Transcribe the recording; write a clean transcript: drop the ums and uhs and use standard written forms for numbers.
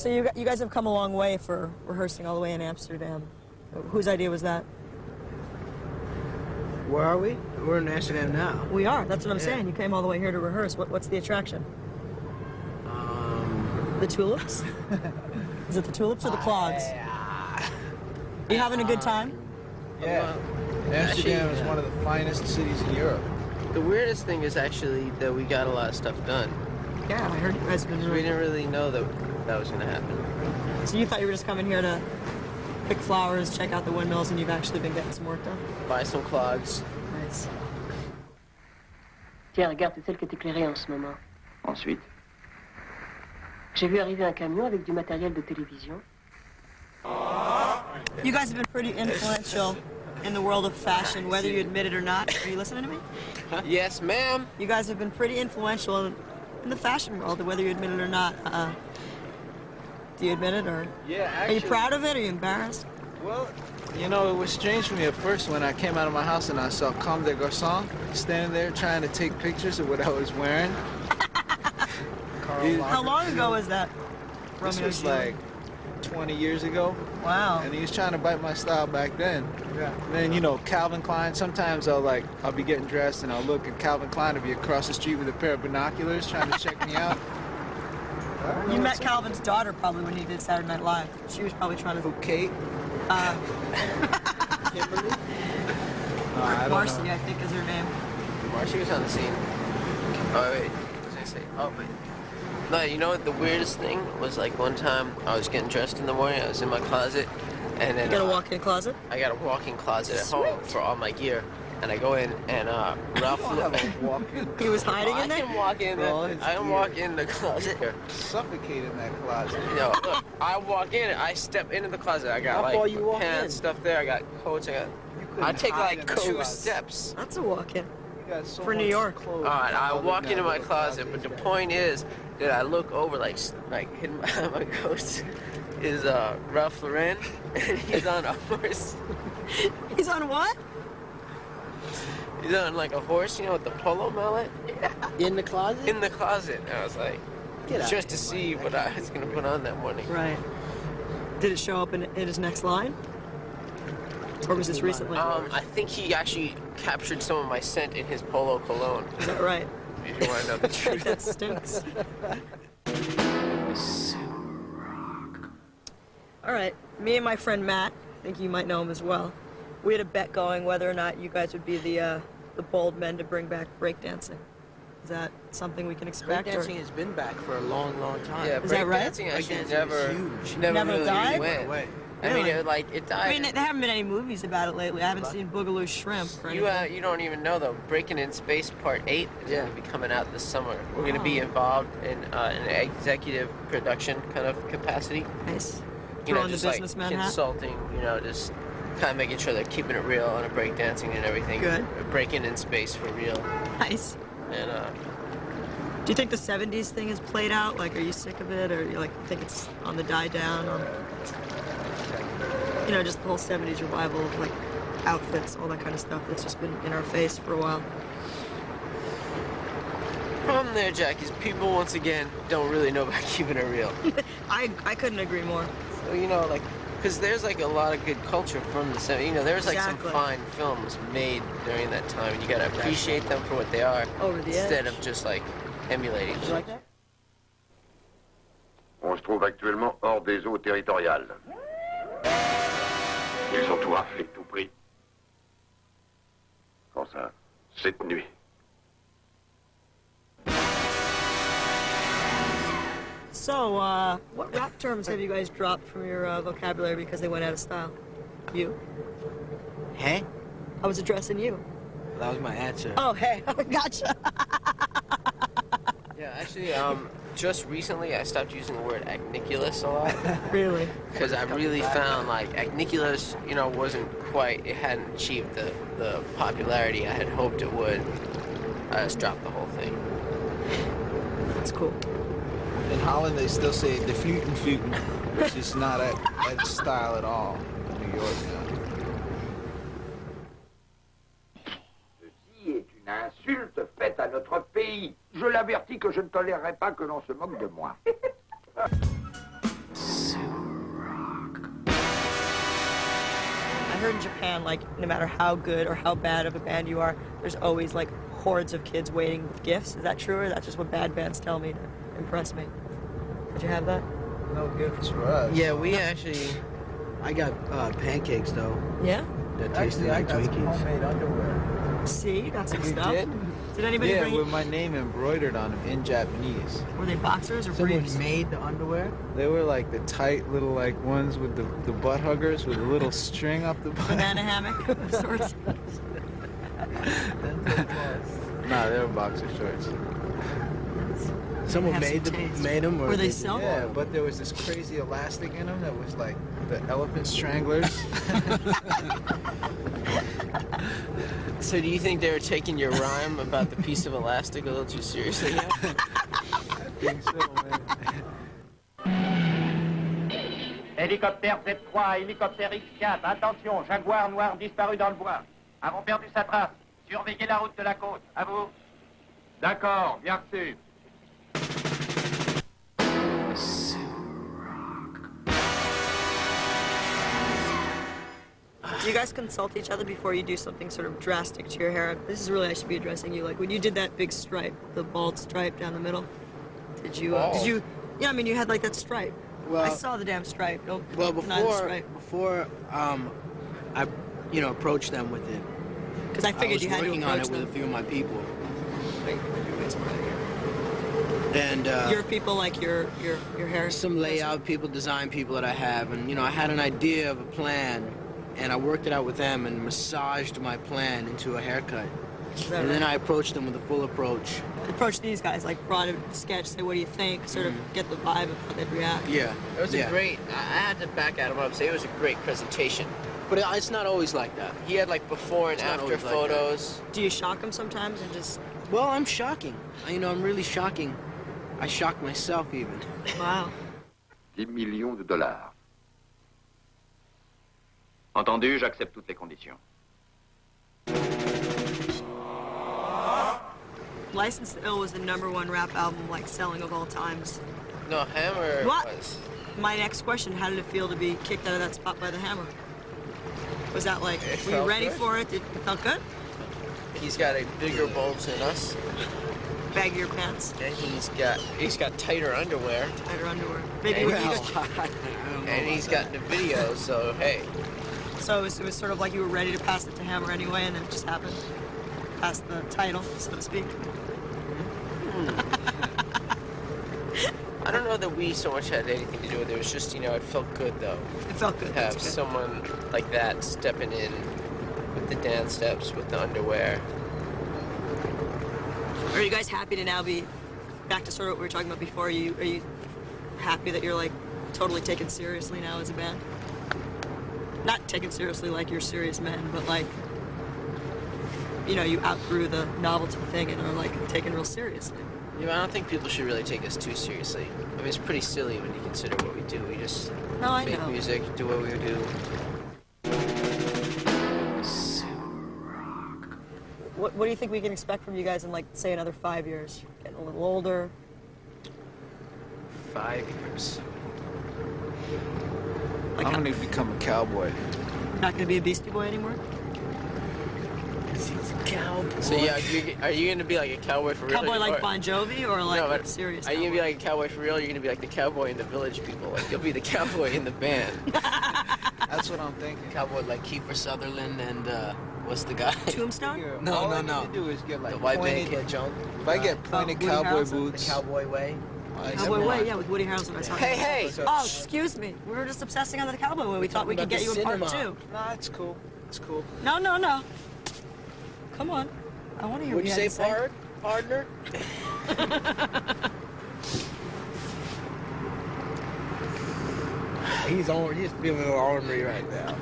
So you guys have come a long way for rehearsing all the way in Amsterdam. Whose idea was that? Where are we? We're in Amsterdam now. We are. That's what I'm saying. You came all the way here to rehearse. What's the attraction? The tulips? Is it the tulips or the clogs? You having a good time? Yeah. Amsterdam is one of the finest cities in Europe. The weirdest thing is actually that we got a lot of stuff done. Yeah, I heard you guys have been We didn't really know that was going to happen. So you thought you were just coming here to pick flowers, check out the windmills, and you've actually been getting some work done? Buy some clogs. Nice. Tiens, regarde, c'est celle qui est éclairée en ce moment. Ensuite, J'ai vu arriver un camion avec du matériel de télévision. You guys have been pretty influential in the world of fashion, whether you admit it or not. Are you listening to me? Yes, ma'am. You guys have been pretty influential in the fashion world, whether you admit it or not. Do you admit it, or Yeah, are actually. you proud of it, or are you embarrassed? Well, you know, it was strange for me at first when I came out of my house and I saw Comme des Garçons standing there trying to take pictures of what I was wearing. How long ago was that? This Romeo was Juliet? like 20 years ago. Wow. And he was trying to bite my style back then. Yeah. And then, you know, Calvin Klein, sometimes I'll be getting dressed and I'll look at Calvin Klein to be across the street with a pair of binoculars trying to check me out. You met Calvin's daughter probably when he did Saturday Night Live. She was probably trying to... Kate? Kimberly? I don't Marcy, know. I think is her name. Marcy was on the scene. Oh, wait. What was I say? Oh, wait. No, you know what the weirdest thing was? Like one time I was getting dressed in the morning, I was in my closet, and then You got a walk-in closet? I got a walk-in closet at home for all my gear, and I go in and Ralph. He was hiding in I there? can walk in For all the. his I can gear. walk in the closet. Suffocate in that closet. You know, look, I walk in, I step into the closet. I got How far like you walk pants, in? stuff there. I got coats. I couldn't take hide like in the 2 closet. steps. That's a walk-in. You got so For New much York. clothes. All right, I Other walk than into that my little closet, but the point is that I look over, like hidden behind my coat is Ralph Lauren, and he's on a horse. He's on what? He's on like a horse, you know, with the polo mallet. In the closet? In the closet. And I was like, Get out just of to here, see what I was gonna put on that morning. Right. Did it show up in his next line? Or was this recently? I think he actually captured some of my scent in his polo cologne. Is that right? If you want to know the I think truth. that stinks. All right, me and my friend Matt, I think you might know him as well. We had a bet going whether or not you guys would be the bold men to bring back breakdancing. Is that something we can expect? Breakdancing has been back for a long, long time. Yeah, Is that right? breakdancing actually Breakdancing never, is huge. never Never really died? went. Wait. I mean, Really? it died. I mean, there haven't been any movies about it lately. I haven't seen Boogaloo Shrimp or anything. You don't even know though. Breaking in Space Part 8 is Yeah. going to be coming out this summer. We're going to be Oh. involved in an executive production kind of capacity. Nice. You know, Throwing the just like businessman hat. consulting. You know, just kind of making sure they're keeping it real on a breakdancing and everything. Good. Breaking in space for real. Nice. And Do you think the 70s thing is played out? Like, are you sick of it? Or you like think it's on the die down? Or, you know, just the whole 70s revival of like outfits, all that kind of stuff that's just been in our face for a while. problem there, Jack, is people once again don't really know about keeping it real. I couldn't agree more. So, you know, like, because there's like a lot of good culture from the 70s. You know, there's like Exactly. some fine films made during that time, and you gotta appreciate them for what they are Over the instead edge. of just like emulating. You like that? On se trouve actuellement hors des eaux territoriales. Ils ont tout raflé, tout pris. Quand ça? Cette nuit. So, what rap terms have you guys dropped from your vocabulary because they went out of style? You? Hey? I was addressing you. That was my answer. Oh, hey, gotcha. Yeah, actually, just recently I stopped using the word agniculus a lot. Really? Because I really found like agniculus, you know, wasn't quite, it hadn't achieved the popularity I had hoped it would. I just dropped the whole thing. That's cool. In Holland, they still say de fluten fluten, which is not that style at all in New York now. Ceci est une insulte faite à notre pays. Je l'avertis que je ne tolérerai pas que l'on se moque de moi. heard in Japan, like, no matter how good or how bad of a band you are, there's always, like, hordes of kids waiting with gifts. Is that true, or is that just what bad bands tell me to impress me? Did you have that? No gifts for us. Yeah, we actually. I got pancakes though. Yeah? That tasted like I got some Twinkies. homemade underwear. See, you got some You stuff. did? Did anybody Yeah, bring with my name embroidered on them in Japanese. Were they boxers or Someone briefs? made the underwear. They were like the tight little like ones with the butt huggers with a little string up the butt. Banana hammock of sorts? Nah, they were boxer shorts. Someone Have made some them. taste. Made them. Or Were they did silk? Yeah, but there was this crazy elastic in them that was like the elephant stranglers. So do you think they were taking your rhyme about the piece of elastic a little too seriously now? I think so, man. Hélicoptère Z3, hélicoptère X4, attention, jaguar noir disparu dans le bois. Avons perdu sa trace. Surveillez la route de la côte. À vous. D'accord, bien reçu. Do you guys consult each other before you do something sort of drastic to your hair? This is really, I should be addressing you. Like when you did that big stripe, the bald stripe down the middle, did you, yeah, I mean, you had like that stripe. Well, I saw the damn stripe. Don't well, deny the stripe. before I, approached them with it. Because I figured you had to I was working on approach it with a them. few of my people, Wait, wait, and your people, like your hair. some layout people, design people that I have, and I had an idea of a plan, and I worked it out with them and massaged my plan into a haircut. Is that And then right? I approached them with a full approach. Approach these guys, like brought a sketch, say what do you think, sort of get the vibe of how they'd react. Yeah. It was yeah. a great, I had to back Adam up and say it was a great presentation. But it's not always like that. He had like before and It's not after always like that. photos. Do you shock them sometimes and just, Well, I'm shocking. I'm really shocking. I shock myself even. wow. 10 millions de dollars. Entendu, j'accepte toutes les conditions. License to Ill was the #1 rap album, like selling of all times. No, Hammer What? was. My next question, how did it feel to be kicked out of that spot by the Hammer? Was that like, It were you felt ready good. for it? It felt good? He's got a bigger bulge than us, Baggier pants, and he's got tighter underwear, tighter underwear. Maybe And we he's- could- and he's got the video. So hey, So it was sort of like you were ready to pass it to Hammer anyway, and then it just happened. Past the title, so to speak. I don't know that we so much had anything to do with it. It was just it felt good though. It felt good. To have That's good. someone like that stepping in with the dance steps, with the underwear. Are you guys happy to now be back to sort of what we were talking about before? Are you happy that you're like totally taken seriously now as a band? Not taken seriously like you're serious men, but like you outgrew the novelty thing and are like taken real seriously. I don't think people should really take us too seriously. I mean, it's pretty silly when you consider what we do. We just No, I make know. music, do what we do. What do you think we can expect from you guys in like say another 5 years? Getting a little older. 5 years. Like I'm gonna become a cowboy. not gonna be a Beastie Boy anymore? So yeah, are you gonna be like a cowboy for real? Cowboy like or- Bon Jovi or like no, a but serious? Are you gonna be cowboy? like a cowboy for real? Or are you gonna be like the cowboy in the Village People? Like you'll be the cowboy in the band. That's what I'm thinking. Cowboy like Kiefer Sutherland and what's the guy? Tombstone? No, All no, I need no. to do is get like The white man pointed. can't jump. If I get pointed Woody cowboy Harrelson? The boots, Cowboy Way. Cowboy Way, yeah, with Woody Harrelson. I saw Hey, that. hey! So- Oh, excuse me. We were just obsessing on the Cowboy Way. We thought we could talking get you about in the part cinema. 2. nah, it's cool. It's cool. No, no, no. Come on. I want to hear Would what you you say had to partner? He's feeling a little ornery right now.